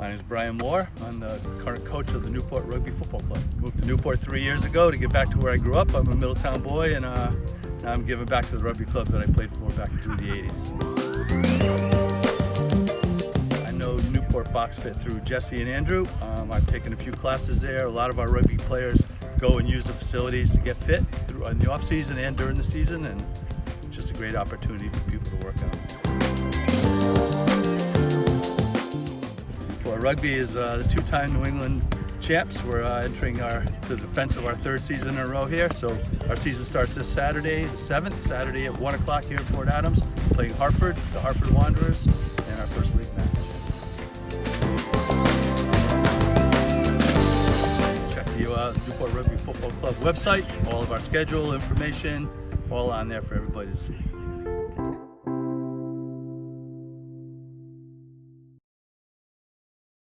My name is Brian Moore. I'm the current coach of the Newport Rugby Football Club. Moved to Newport 3 years ago to get back to where I grew up. I'm a Middletown boy, and now I'm giving back to the rugby club that I played for back through the 80s. I know Newport Box Fit through Jesse and Andrew. I've taken a few classes there. A lot of our rugby players go and use the facilities to get fit in the off season and during the season, and it's just a great opportunity for people to work out. Rugby is the two-time New England champs. We're entering the defense of our third season in a row here. So our season starts this Saturday, the 7th, Saturday at 1 o'clock here at Port Adams, playing Hartford, the Hartford Wanderers, in our first league match. Check the Newport Rugby Football Club website, all of our schedule, information, all on there for everybody to see.